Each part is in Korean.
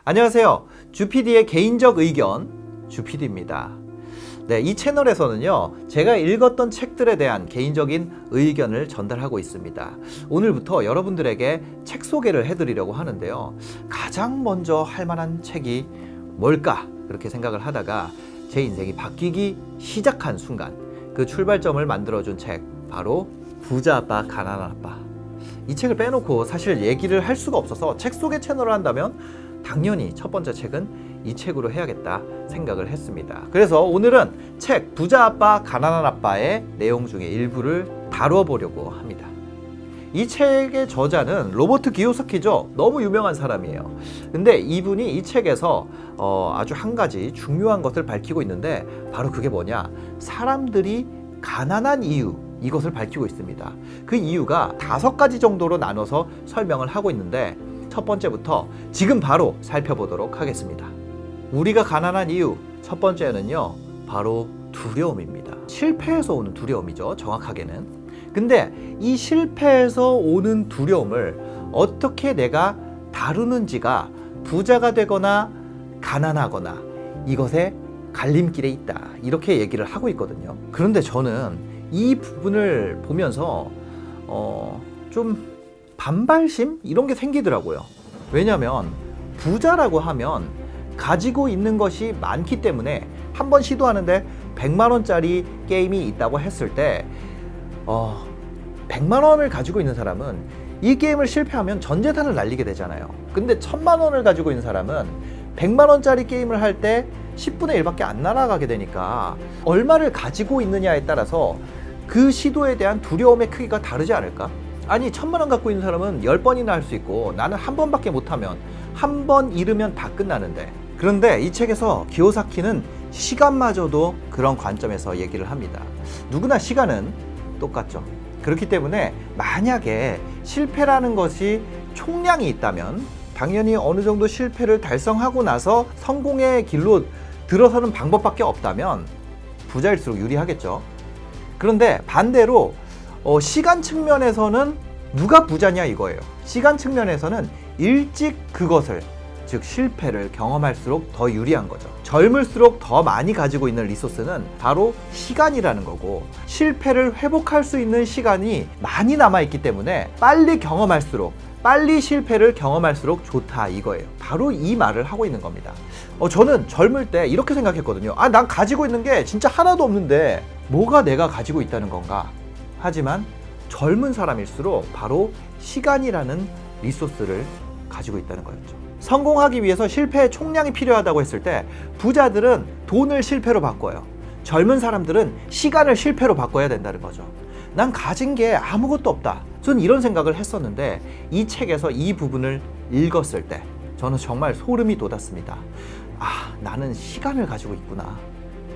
안녕하세요. 주PD의 개인적 의견, 주PD입니다. 네, 이 채널에서는요, 제가 읽었던 책들에 대한 개인적인 의견을 전달하고 있습니다. 오늘부터 여러분들에게 책 소개를 해드리려고 하는데요. 가장 먼저 할 만한 책이 뭘까? 그렇게 생각을 하다가 제 인생이 바뀌기 시작한 순간, 그 출발점을 만들어준 책, 바로 부자 아빠, 가난한 아빠. 이 책을 빼놓고 사실 얘기를 할 수가 없어서 책 소개 채널을 한다면 당연히 첫 번째 책은 이 책으로 해야겠다 생각을 했습니다. 그래서 오늘은 책 부자 아빠 가난한 아빠의 내용 중에 일부를 다뤄보려고 합니다. 이 책의 저자는 로버트 기요사키죠. 너무 유명한 사람이에요. 근데 이분이 이 책에서 아주 한 가지 중요한 것을 밝히고 있는데, 바로 그게 뭐냐, 사람들이 가난한 이유, 이것을 밝히고 있습니다. 그 이유가 5가지 정도로 나눠서 설명을 하고 있는데, 첫 번째부터 지금 바로 살펴보도록 하겠습니다. 우리가 가난한 이유, 첫 번째는요, 바로 두려움입니다. 실패에서 오는 두려움이죠, 정확하게는. 근데 이 실패에서 오는 두려움을 어떻게 내가 다루는지가 부자가 되거나 가난하거나 이것의 갈림길에 있다, 이렇게 얘기를 하고 있거든요. 그런데 저는 이 부분을 보면서 좀 반발심? 이런 게 생기더라고요. 왜냐면 부자라고 하면 가지고 있는 것이 많기 때문에 한 번 시도하는데 100만 원짜리 게임이 있다고 했을 때 100만 원을 가지고 있는 사람은 이 게임을 실패하면 전 재산을 날리게 되잖아요. 근데 1000만 원을 가지고 있는 사람은 100만 원짜리 게임을 할 때 10분의 1밖에 안 날아가게 되니까 얼마를 가지고 있느냐에 따라서 그 시도에 대한 두려움의 크기가 다르지 않을까? 아니, 1000만 원 갖고 있는 사람은 10번이나 할 수 있고 나는 한 번밖에 못하면 한 번 잃으면 다 끝나는데. 그런데 이 책에서 기요사키는 시간마저도 그런 관점에서 얘기를 합니다. 누구나 시간은 똑같죠. 그렇기 때문에 만약에 실패라는 것이 총량이 있다면 당연히 어느 정도 실패를 달성하고 나서 성공의 길로 들어서는 방법밖에 없다면 부자일수록 유리하겠죠. 그런데 반대로 시간 측면에서는 누가 부자냐 이거예요. 시간 측면에서는 일찍 그것을, 즉 실패를 경험할수록 더 유리한 거죠. 젊을수록 더 많이 가지고 있는 리소스는 바로 시간이라는 거고, 실패를 회복할 수 있는 시간이 많이 남아있기 때문에 빨리 경험할수록, 빨리 실패를 경험할수록 좋다, 이거예요. 바로 이 말을 하고 있는 겁니다. 저는 젊을 때 이렇게 생각했거든요. 난 가지고 있는 게 진짜 하나도 없는데 뭐가 내가 가지고 있다는 건가? 하지만 젊은 사람일수록 바로 시간이라는 리소스를 가지고 있다는 거였죠. 성공하기 위해서 실패의 총량이 필요하다고 했을 때 부자들은 돈을 실패로 바꿔요. 젊은 사람들은 시간을 실패로 바꿔야 된다는 거죠. 난 가진 게 아무것도 없다, 저는 이런 생각을 했었는데 이 책에서 이 부분을 읽었을 때 저는 정말 소름이 돋았습니다. 나는 시간을 가지고 있구나,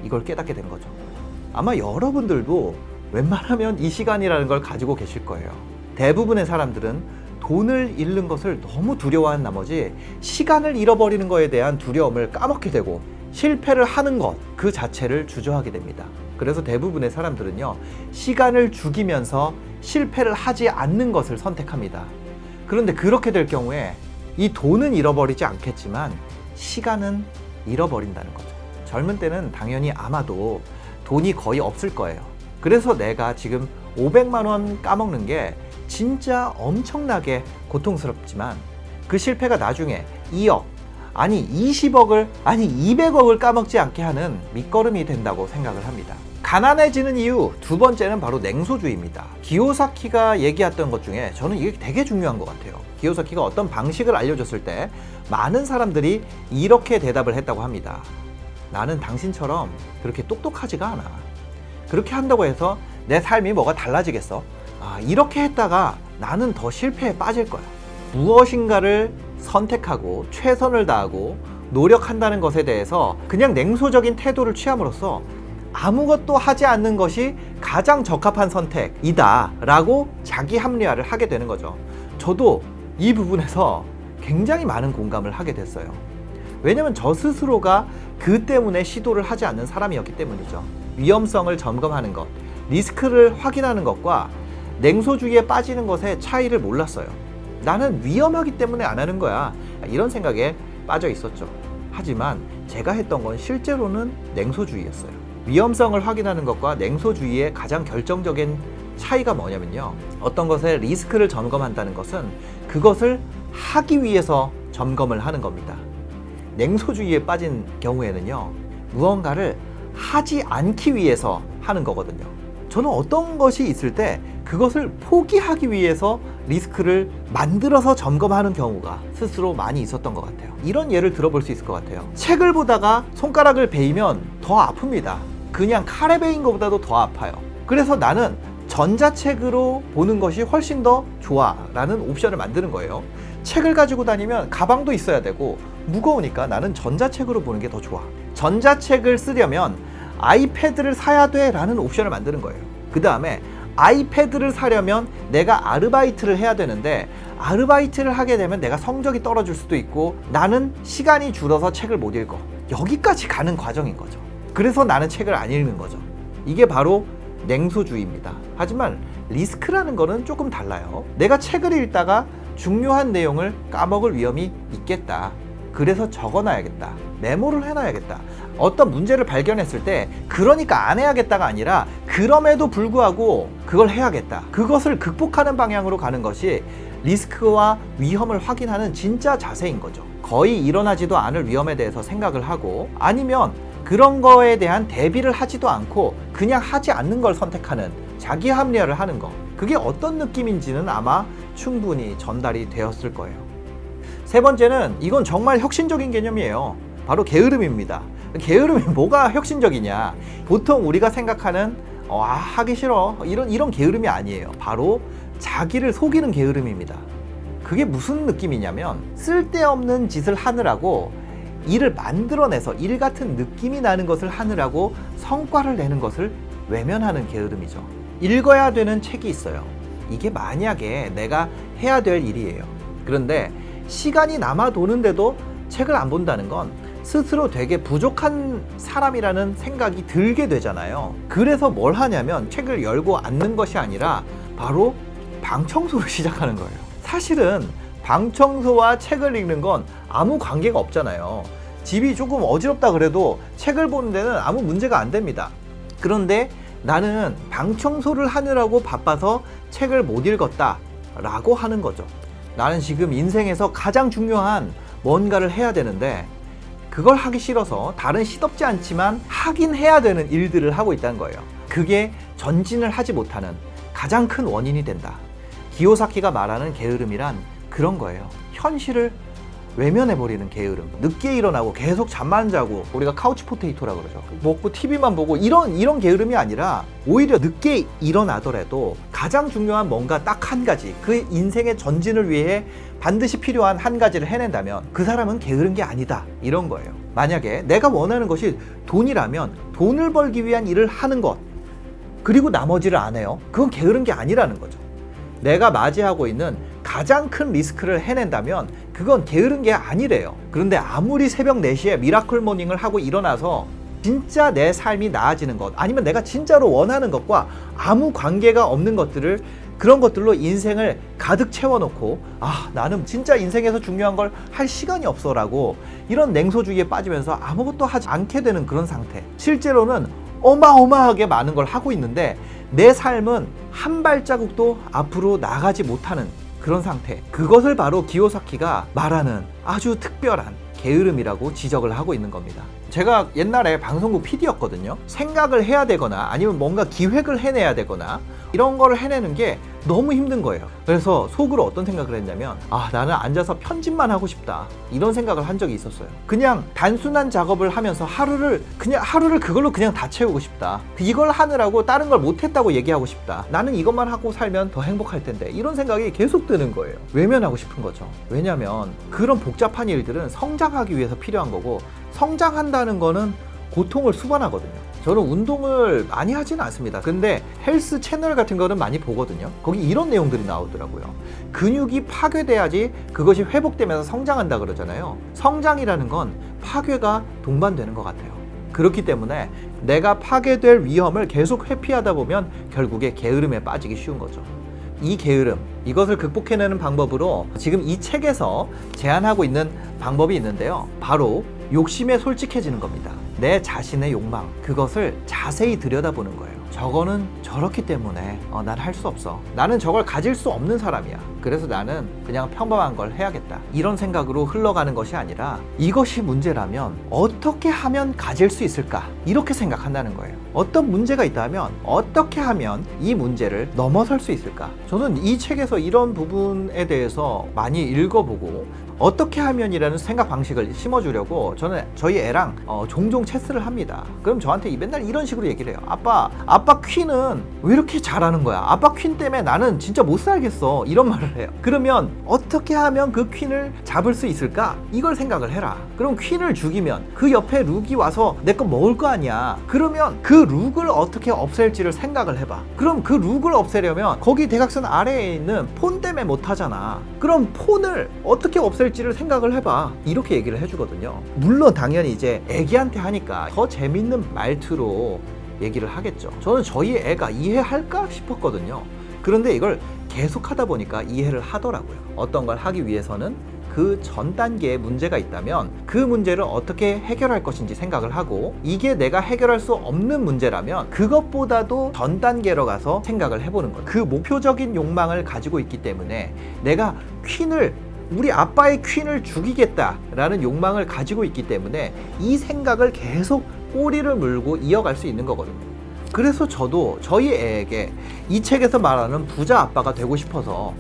이걸 깨닫게 된 거죠. 아마 여러분들도 웬만하면 이 시간이라는 걸 가지고 계실 거예요. 대부분의 사람들은 돈을 잃는 것을 너무 두려워한 나머지 시간을 잃어버리는 것에 대한 두려움을 까먹게 되고 실패를 하는 것 그 자체를 주저하게 됩니다. 그래서 대부분의 사람들은요, 시간을 죽이면서 실패를 하지 않는 것을 선택합니다. 그런데 그렇게 될 경우에 이 돈은 잃어버리지 않겠지만 시간은 잃어버린다는 거죠. 젊은 때는 당연히 아마도 돈이 거의 없을 거예요. 그래서 내가 지금 500만 원 까먹는 게 진짜 엄청나게 고통스럽지만 그 실패가 나중에 2억, 아니 20억을, 아니 200억을 까먹지 않게 하는 밑거름이 된다고 생각을 합니다. 가난해지는 이유 두 번째는 바로 냉소주의입니다. 기요사키가 얘기했던 것 중에 저는 이게 되게 중요한 것 같아요. 기요사키가 어떤 방식을 알려줬을 때 많은 사람들이 이렇게 대답을 했다고 합니다. 나는 당신처럼 그렇게 똑똑하지가 않아. 그렇게 한다고 해서 내 삶이 뭐가 달라지겠어? 이렇게 했다가 나는 더 실패에 빠질 거야. 무엇인가를 선택하고 최선을 다하고 노력한다는 것에 대해서 그냥 냉소적인 태도를 취함으로써 아무것도 하지 않는 것이 가장 적합한 선택이다 라고 자기 합리화를 하게 되는 거죠. 저도 이 부분에서 굉장히 많은 공감을 하게 됐어요. 왜냐면 저 스스로가 그 때문에 시도를 하지 않는 사람이었기 때문이죠. 위험성을 점검하는 것, 리스크를 확인하는 것과 냉소주의에 빠지는 것의 차이를 몰랐어요. 나는 위험하기 때문에 안 하는 거야, 이런 생각에 빠져 있었죠. 하지만 제가 했던 건 실제로는 냉소주의였어요. 위험성을 확인하는 것과 냉소주의의 가장 결정적인 차이가 뭐냐면요, 어떤 것의 리스크를 점검한다는 것은 그것을 하기 위해서 점검을 하는 겁니다. 냉소주의에 빠진 경우에는요, 무언가를 하지 않기 위해서 하는 거거든요. 저는 어떤 것이 있을 때 그것을 포기하기 위해서 리스크를 만들어서 점검하는 경우가 스스로 많이 있었던 것 같아요. 이런 예를 들어볼 수 있을 것 같아요. 책을 보다가 손가락을 베이면 더 아픕니다. 그냥 칼에 베인 것보다도 더 아파요. 그래서 나는 전자책으로 보는 것이 훨씬 더 좋아 라는 옵션을 만드는 거예요. 책을 가지고 다니면 가방도 있어야 되고 무거우니까 나는 전자책으로 보는 게 더 좋아. 전자책을 쓰려면 아이패드를 사야 돼 라는 옵션을 만드는 거예요. 그 다음에 아이패드를 사려면 내가 아르바이트를 해야 되는데 아르바이트를 하게 되면 내가 성적이 떨어질 수도 있고 나는 시간이 줄어서 책을 못 읽어. 여기까지 가는 과정인 거죠. 그래서 나는 책을 안 읽는 거죠. 이게 바로 냉소주의입니다. 하지만 리스크라는 거는 조금 달라요. 내가 책을 읽다가 중요한 내용을 까먹을 위험이 있겠다. 그래서 적어놔야겠다. 메모를 해놔야겠다. 어떤 문제를 발견했을 때 그러니까 안 해야겠다가 아니라 그럼에도 불구하고 그걸 해야겠다. 그것을 극복하는 방향으로 가는 것이 리스크와 위험을 확인하는 진짜 자세인 거죠. 거의 일어나지도 않을 위험에 대해서 생각을 하고 아니면 그런 거에 대한 대비를 하지도 않고 그냥 하지 않는 걸 선택하는 자기 합리화를 하는 거. 그게 어떤 느낌인지는 아마 충분히 전달이 되었을 거예요. 세 번째는 이건 정말 혁신적인 개념이에요. 바로 게으름입니다. 게으름이 뭐가 혁신적이냐? 보통 우리가 생각하는 하기 싫어 이런 게으름이 아니에요. 바로 자기를 속이는 게으름입니다. 그게 무슨 느낌이냐면 쓸데없는 짓을 하느라고 일을 만들어내서 일 같은 느낌이 나는 것을 하느라고 성과를 내는 것을 외면하는 게으름이죠. 읽어야 되는 책이 있어요. 이게 만약에 내가 해야 될 일이에요. 그런데 시간이 남아 도는데도 책을 안 본다는 건 스스로 되게 부족한 사람이라는 생각이 들게 되잖아요. 그래서 뭘 하냐면 책을 열고 앉는 것이 아니라 바로 방 청소를 시작하는 거예요. 사실은 방 청소와 책을 읽는 건 아무 관계가 없잖아요. 집이 조금 어지럽다 그래도 책을 보는 데는 아무 문제가 안 됩니다. 그런데 나는 방 청소를 하느라고 바빠서 책을 못 읽었다 라고 하는 거죠. 나는 지금 인생에서 가장 중요한 뭔가를 해야 되는데 그걸 하기 싫어서 다른 시덥지 않지만 하긴 해야 되는 일들을 하고 있다는 거예요. 그게 전진을 하지 못하는 가장 큰 원인이 된다. 기요사키가 말하는 게으름이란 그런 거예요. 현실을 외면해버리는 게으름. 늦게 일어나고 계속 잠만 자고 우리가 카우치 포테이토라 그러죠. 먹고 TV만 보고 이런 게으름이 아니라 오히려 늦게 일어나더라도 가장 중요한 뭔가 딱 한 가지, 그 인생의 전진을 위해 반드시 필요한 한 가지를 해낸다면 그 사람은 게으른 게 아니다. 이런 거예요. 만약에 내가 원하는 것이 돈이라면 돈을 벌기 위한 일을 하는 것, 그리고 나머지를 안 해요. 그건 게으른 게 아니라는 거죠. 내가 맞이하고 있는 가장 큰 리스크를 해낸다면 그건 게으른 게 아니래요. 그런데 아무리 새벽 4시에 미라클 모닝을 하고 일어나서 진짜 내 삶이 나아지는 것, 아니면 내가 진짜로 원하는 것과 아무 관계가 없는 것들을, 그런 것들로 인생을 가득 채워놓고 나는 진짜 인생에서 중요한 걸 할 시간이 없어 라고 이런 냉소주의에 빠지면서 아무것도 하지 않게 되는 그런 상태. 실제로는 어마어마하게 많은 걸 하고 있는데 내 삶은 한 발자국도 앞으로 나가지 못하는 그런 상태. 그것을 바로 기요사키가 말하는 아주 특별한 게으름이라고 지적을 하고 있는 겁니다. 제가 옛날에 방송국 PD였거든요. 생각을 해야 되거나 아니면 뭔가 기획을 해내야 되거나 이런 거를 해내는 게 너무 힘든 거예요. 그래서 속으로 어떤 생각을 했냐면 나는 앉아서 편집만 하고 싶다, 이런 생각을 한 적이 있었어요. 그냥 단순한 작업을 하면서 하루를 그걸로 그냥 다 채우고 싶다. 이걸 하느라고 다른 걸 못했다고 얘기하고 싶다. 나는 이것만 하고 살면 더 행복할 텐데, 이런 생각이 계속 드는 거예요. 외면하고 싶은 거죠. 왜냐면 그런 복잡한 일들은 성장하기 위해서 필요한 거고, 성장한다는 거는 고통을 수반하거든요. 저는 운동을 많이 하지는 않습니다. 근데 헬스 채널 같은 거는 많이 보거든요. 거기 이런 내용들이 나오더라고요. 근육이 파괴돼야지 그것이 회복되면서 성장한다 그러잖아요. 성장이라는 건 파괴가 동반되는 것 같아요. 그렇기 때문에 내가 파괴될 위험을 계속 회피하다 보면 결국에 게으름에 빠지기 쉬운 거죠. 이 게으름, 이것을 극복해내는 방법으로 지금 이 책에서 제안하고 있는 방법이 있는데요. 바로 욕심에 솔직해지는 겁니다. 내 자신의 욕망, 그것을 자세히 들여다보는 거예요. 저거는 저렇기 때문에 난 할 수 없어. 나는 저걸 가질 수 없는 사람이야. 그래서 나는 그냥 평범한 걸 해야겠다. 이런 생각으로 흘러가는 것이 아니라 이것이 문제라면 어떻게 하면 가질 수 있을까? 이렇게 생각한다는 거예요. 어떤 문제가 있다면 어떻게 하면 이 문제를 넘어설 수 있을까? 저는 이 책에서 이런 부분에 대해서 많이 읽어보고 어떻게 하면이라는 생각 방식을 심어주려고 저는 저희 애랑 종종 체스를 합니다. 그럼 저한테 맨날 이런 식으로 얘기를 해요. 아빠 퀸은 왜 이렇게 잘하는 거야? 아빠 퀸 때문에 나는 진짜 못 살겠어. 이런 말을 해요. 그러면 어떻게 하면 그 퀸을 잡을 수 있을까? 이걸 생각을 해라. 그럼 퀸을 죽이면 그 옆에 룩이 와서 내 거 먹을 거 아니야. 그러면 그 룩을 어떻게 없앨지를 생각을 해봐. 그럼 그 룩을 없애려면 거기 대각선 아래에 있는 폰 때문에 못 하잖아. 그럼 폰을 어떻게 없앨지를 생각을 해봐. 이렇게 얘기를 해주거든요. 물론 당연히 이제 애기한테 하니까 더 재밌는 말투로 얘기를 하겠죠. 저는 저희 애가 이해할까 싶었거든요. 그런데 이걸 계속 하다 보니까 이해를 하더라고요. 어떤 걸 하기 위해서는 그 전 단계에 문제가 있다면 그 문제를 어떻게 해결할 것인지 생각을 하고, 이게 내가 해결할 수 없는 문제라면 그것보다도 전 단계로 가서 생각을 해보는 거예요. 그 목표적인 욕망을 가지고 있기 때문에 내가 우리 아빠의 퀸을 죽이겠다라는 욕망을 가지고 있기 때문에 이 생각을 계속 꼬리를 물고 이어갈 수 있는 거거든요. 그래서 저도 저희 애에게 이 책에서 말하는 부자 아빠가 되고 싶어서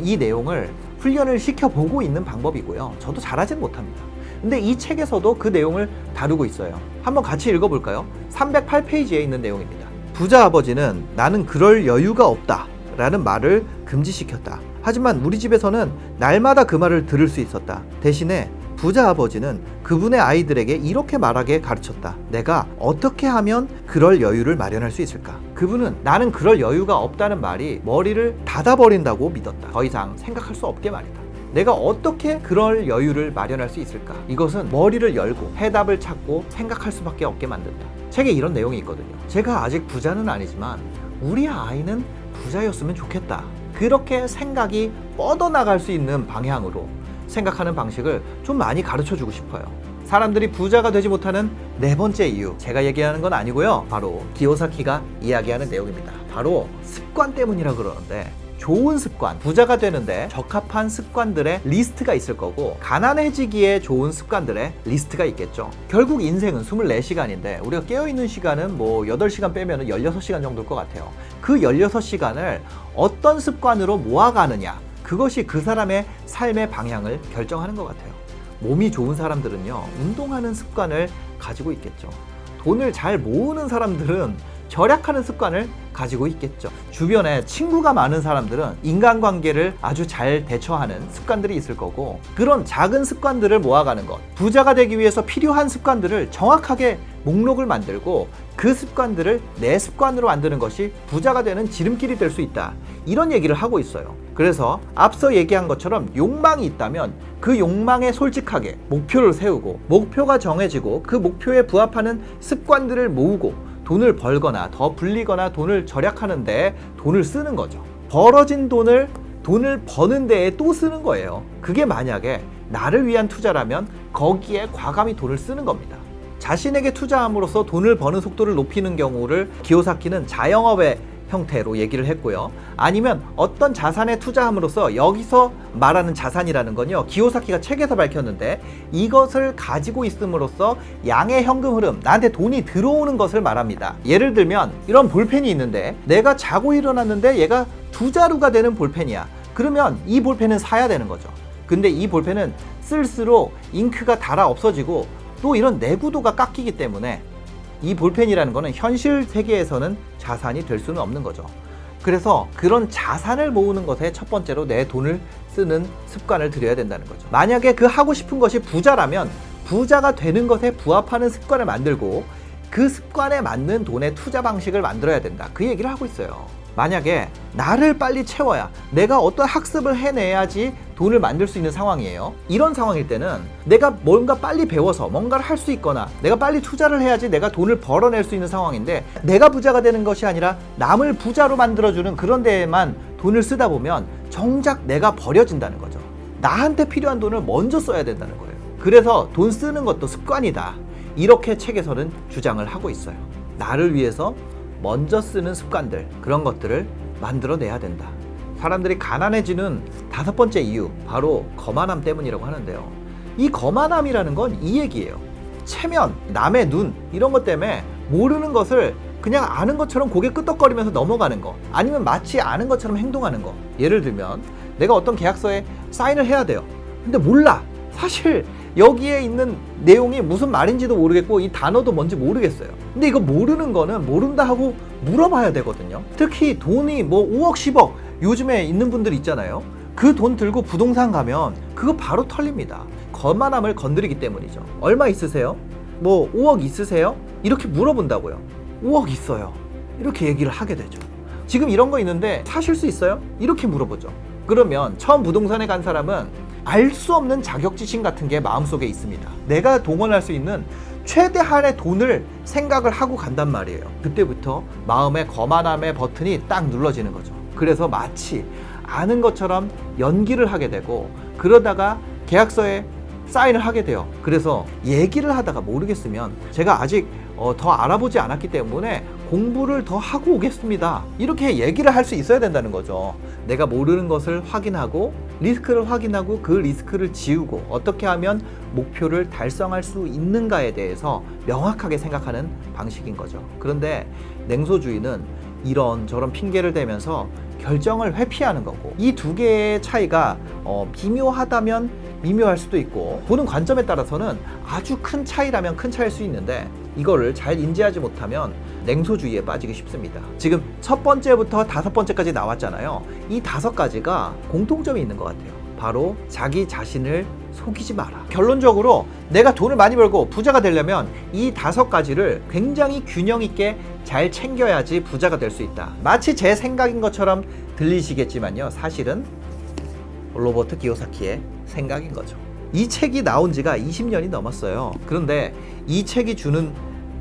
이 내용을 훈련을 시켜보고 있는 방법이고요. 저도 잘하진 못합니다. 근데 이 책에서도 그 내용을 다루고 있어요. 한번 같이 읽어볼까요? 308페이지에 있는 내용입니다. 부자 아버지는 나는 그럴 여유가 없다 라는 말을 금지시켰다. 하지만 우리 집에서는 날마다 그 말을 들을 수 있었다. 대신에 부자 아버지는 그분의 아이들에게 이렇게 말하게 가르쳤다. 내가 어떻게 하면 그럴 여유를 마련할 수 있을까? 그분은 나는 그럴 여유가 없다는 말이 머리를 닫아버린다고 믿었다. 더 이상 생각할 수 없게 말이다. 내가 어떻게 그럴 여유를 마련할 수 있을까? 이것은 머리를 열고 해답을 찾고 생각할 수밖에 없게 만든다. 책에 이런 내용이 있거든요. 제가 아직 부자는 아니지만 우리 아이는 부자였으면 좋겠다. 그렇게 생각이 뻗어나갈 수 있는 방향으로 생각하는 방식을 좀 많이 가르쳐주고 싶어요. 사람들이 부자가 되지 못하는 네 번째 이유, 제가 얘기하는 건 아니고요. 바로 기요사키가 이야기하는 내용입니다. 바로 습관 때문이라 그러는데, 좋은 습관, 부자가 되는데 적합한 습관들의 리스트가 있을 거고, 가난해지기에 좋은 습관들의 리스트가 있겠죠. 결국 인생은 24시간인데 우리가 깨어있는 시간은 8시간 빼면 16시간 정도일 것 같아요. 그 16시간을 어떤 습관으로 모아가느냐, 그것이 그 사람의 삶의 방향을 결정하는 것 같아요. 몸이 좋은 사람들은요, 운동하는 습관을 가지고 있겠죠. 돈을 잘 모으는 사람들은 절약하는 습관을 가지고 있겠죠. 주변에 친구가 많은 사람들은 인간관계를 아주 잘 대처하는 습관들이 있을 거고, 그런 작은 습관들을 모아가는 것, 부자가 되기 위해서 필요한 습관들을 정확하게 목록을 만들고 그 습관들을 내 습관으로 만드는 것이 부자가 되는 지름길이 될 수 있다. 이런 얘기를 하고 있어요. 그래서 앞서 얘기한 것처럼 욕망이 있다면 그 욕망에 솔직하게 목표를 세우고, 목표가 정해지고 그 목표에 부합하는 습관들을 모으고 돈을 벌거나 더 불리거나 돈을 절약하는데 돈을 쓰는 거죠. 벌어진 돈을 버는 데에 또 쓰는 거예요. 그게 만약에 나를 위한 투자라면 거기에 과감히 돈을 쓰는 겁니다. 자신에게 투자함으로써 돈을 버는 속도를 높이는 경우를 기요사키는 자영업의 형태로 얘기를 했고요. 아니면 어떤 자산에 투자함으로써, 여기서 말하는 자산이라는 건요, 기요사키가 책에서 밝혔는데 이것을 가지고 있음으로써 양의 현금 흐름, 나한테 돈이 들어오는 것을 말합니다. 예를 들면 이런 볼펜이 있는데 내가 자고 일어났는데 얘가 2자루가 되는 볼펜이야. 그러면 이 볼펜은 사야 되는 거죠. 근데 이 볼펜은 쓸수록 잉크가 닳아 없어지고 또 이런 내구도가 깎이기 때문에 이 볼펜이라는 거는 현실 세계에서는 자산이 될 수는 없는 거죠. 그래서 그런 자산을 모으는 것에 첫 번째로 내 돈을 쓰는 습관을 들여야 된다는 거죠. 만약에 그 하고 싶은 것이 부자라면 부자가 되는 것에 부합하는 습관을 만들고 그 습관에 맞는 돈의 투자 방식을 만들어야 된다. 그 얘기를 하고 있어요. 만약에 나를 빨리 채워야, 내가 어떤 학습을 해내야지 돈을 만들 수 있는 상황이에요. 이런 상황일 때는 내가 뭔가 빨리 배워서 뭔가를 할 수 있거나 내가 빨리 투자를 해야지 내가 돈을 벌어낼 수 있는 상황인데, 내가 부자가 되는 것이 아니라 남을 부자로 만들어주는 그런 데에만 돈을 쓰다 보면 정작 내가 버려진다는 거죠. 나한테 필요한 돈을 먼저 써야 된다는 거예요. 그래서 돈 쓰는 것도 습관이다. 이렇게 책에서는 주장을 하고 있어요. 나를 위해서 먼저 쓰는 습관들, 그런 것들을 만들어내야 된다. 사람들이 가난해지는 5번째 이유, 바로 거만함 때문이라고 하는데요. 이 거만함이라는 건 이 얘기예요. 체면, 남의 눈, 이런 것 때문에 모르는 것을 그냥 아는 것처럼 고개 끄덕거리면서 넘어가는 거, 아니면 마치 아는 것처럼 행동하는 거. 예를 들면 내가 어떤 계약서에 사인을 해야 돼요. 근데 몰라. 사실 여기에 있는 내용이 무슨 말인지도 모르겠고 이 단어도 뭔지 모르겠어요. 근데 이거 모르는 거는 모른다 하고 물어봐야 되거든요. 특히 돈이 뭐 5억 10억 요즘에 있는 분들 있잖아요. 그 돈 들고 부동산 가면 그거 바로 털립니다. 거만함을 건드리기 때문이죠. 얼마 있으세요? 뭐 5억 있으세요? 이렇게 물어본다고요. 5억 있어요. 이렇게 얘기를 하게 되죠. 지금 이런 거 있는데 사실 수 있어요? 이렇게 물어보죠. 그러면 처음 부동산에 간 사람은 알 수 없는 자격지심 같은 게 마음속에 있습니다. 내가 동원할 수 있는 최대한의 돈을 생각을 하고 간단 말이에요. 그때부터 마음의 거만함의 버튼이 딱 눌러지는 거죠. 그래서 마치 아는 것처럼 연기를 하게 되고, 그러다가 계약서에 사인을 하게 돼요. 그래서 얘기를 하다가 모르겠으면 제가 아직 더 알아보지 않았기 때문에 공부를 더 하고 오겠습니다. 이렇게 얘기를 할 수 있어야 된다는 거죠. 내가 모르는 것을 확인하고 리스크를 확인하고 그 리스크를 지우고 어떻게 하면 목표를 달성할 수 있는가에 대해서 명확하게 생각하는 방식인 거죠. 그런데 냉소주의는 이런저런 핑계를 대면서 결정을 회피하는 거고, 이 두 개의 차이가 미묘하다면 미묘할 수도 있고, 보는 관점에 따라서는 아주 큰 차이라면 큰 차이일 수 있는데, 이거를 잘 인지하지 못하면 냉소주의에 빠지기 쉽습니다. 지금 첫 번째부터 5번째까지 나왔잖아요. 이 5가지가 공통점이 있는 것 같아요. 바로 자기 자신을 속이지 마라. 결론적으로 내가 돈을 많이 벌고 부자가 되려면 이 5가지를 굉장히 균형 있게 잘 챙겨야지 부자가 될 수 있다. 마치 제 생각인 것처럼 들리시겠지만요, 사실은 로버트 기요사키의 생각인 거죠. 이 책이 나온 지가 20년이 넘었어요. 그런데 이 책이 주는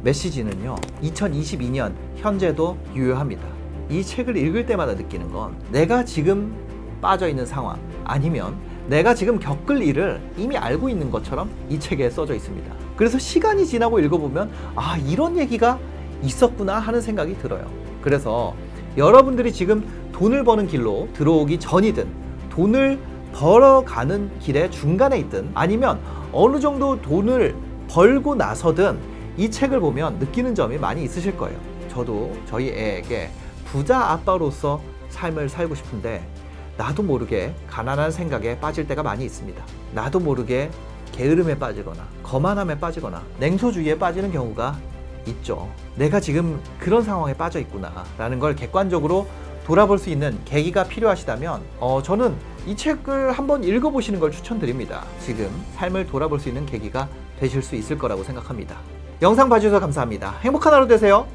메시지는요, 2022년 현재도 유효합니다. 이 책을 읽을 때마다 느끼는 건 내가 지금 빠져 있는 상황, 아니면 내가 지금 겪을 일을 이미 알고 있는 것처럼 이 책에 써져 있습니다. 그래서 시간이 지나고 읽어보면 아, 이런 얘기가 있었구나 하는 생각이 들어요. 그래서 여러분들이 지금 돈을 버는 길로 들어오기 전이든, 돈을 벌어가는 길의 중간에 있든, 아니면 어느 정도 돈을 벌고 나서든 이 책을 보면 느끼는 점이 많이 있으실 거예요. 저도 저희 애에게 부자 아빠로서 삶을 살고 싶은데 나도 모르게 가난한 생각에 빠질 때가 많이 있습니다. 나도 모르게 게으름에 빠지거나 거만함에 빠지거나 냉소주의에 빠지는 경우가 있죠. 내가 지금 그런 상황에 빠져 있구나 라는 걸 객관적으로 돌아볼 수 있는 계기가 필요하시다면 저는 이 책을 한번 읽어보시는 걸 추천드립니다. 지금 삶을 돌아볼 수 있는 계기가 되실 수 있을 거라고 생각합니다. 영상 봐주셔서 감사합니다. 행복한 하루 되세요.